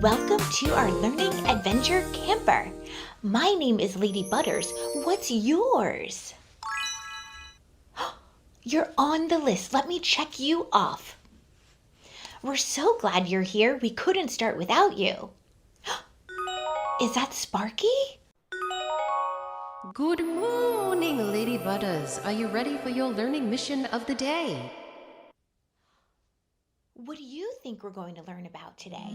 Welcome to our Learning Adventure Camper. My name is Lady Butters. What's yours? You're on the list. Let me check you off. We're so glad you're here. We couldn't start without you. Is that Sparky? Good morning, Lady Butters. Are you ready for your learning mission of the day? What do you think we're going to learn about today?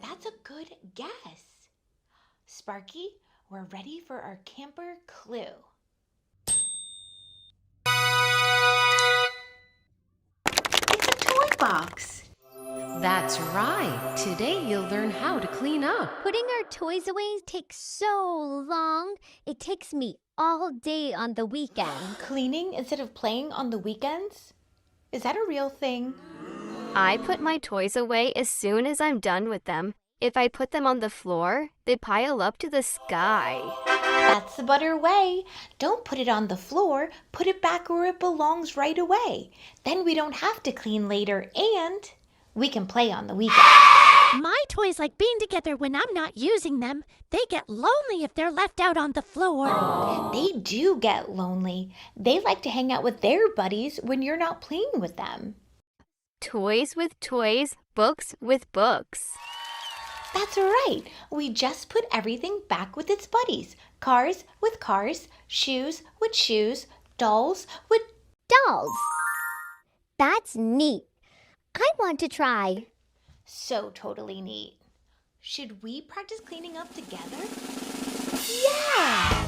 That's a good guess. Sparky, we're ready for our camper clue. It's a toy box. That's right. Today you'll learn how to clean up. Putting our toys away takes so long. It takes me all day on the weekend. Cleaning instead of playing on the weekends? Is that a real thing? I put my toys away as soon as I'm done with them. If I put them on the floor, they pile up to the sky. That's the Butter way. Don't put it on the floor. Put it back where it belongs right away. Then we don't have to clean later and we can play on the weekend. My toys like being together when I'm not using them. They get lonely if they're left out on the floor. They do get lonely. They like to hang out with their buddies when you're not playing with them. Toys with toys, books with books. That's right. We just put everything back with its buddies. Cars with cars, shoes with shoes, dolls with Dolls. That's neat. I want to try. So totally neat. Should we practice cleaning up together? Yeah!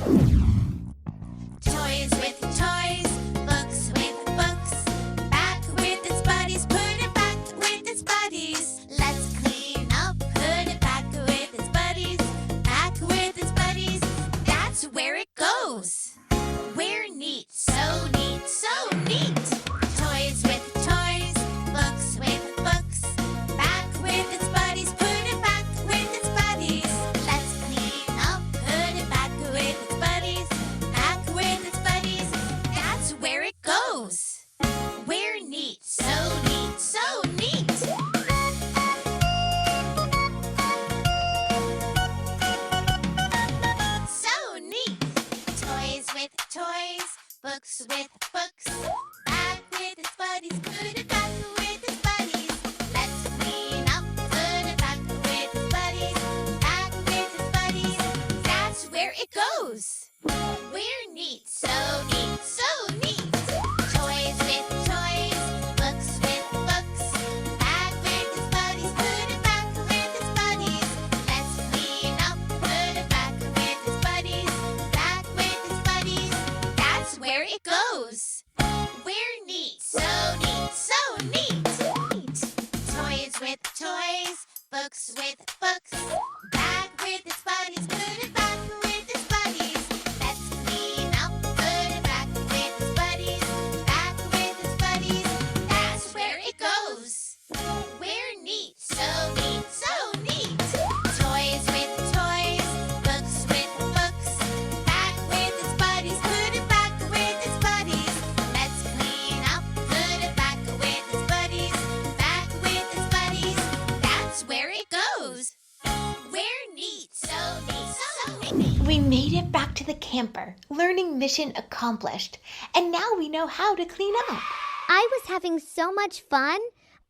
Toys with toys, books with books. Back with its buddies, put it back with its buddies. Let's clean up, put it back with its buddies. Back with its buddies, that's where it goes. We're neat, so neat, so neat. Toys with toys, books with books. Back with its buddies, put it back with its buddies. Let's clean up, put it back with its buddies. Back with its buddies, that's where it goes. We're neat, so neat, so neat. So neat. Toys with toys, books with books. Back with its buddies, put it back with its buddies. Let's clean up, put it back with its buddies. Back with its buddies, that's where it goes. We're neat, so neat, so neat. Toys with toys, books with books. Back with its buddies, put it back with its buddies. Let's clean up, put it back with its buddies. Back with its buddies, that's where it goes. We're neat, so neat, so neat. Toys with toys, books with books. Back with its buddies, put it back with its buddies. Let's clean up, put it back with its buddies. Back with its buddies, that's where it goes. We're neat, so neat, so neat. Toys with toys, books with books. Back with its buddies, put it back with its buddies. Let's clean up, put it back with its buddies. Back with its buddies, that's where it goes. We're neat, so neat, so neat. We made it back to the camper. Learning mission accomplished. And now we know how to clean up. I was having so much fun,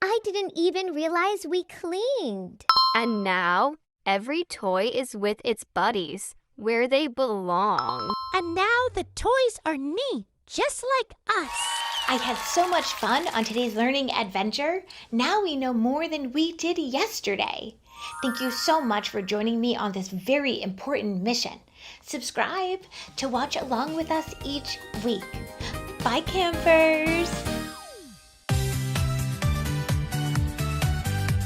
I didn't even realize we cleaned. And now, every toy is with its buddies, where they belong. And now the toys are neat, just like us. I had so much fun on today's learning adventure. Now we know more than we did yesterday. Thank you so much for joining me on this very important mission. Subscribe to watch along with us each week. Bye, campers!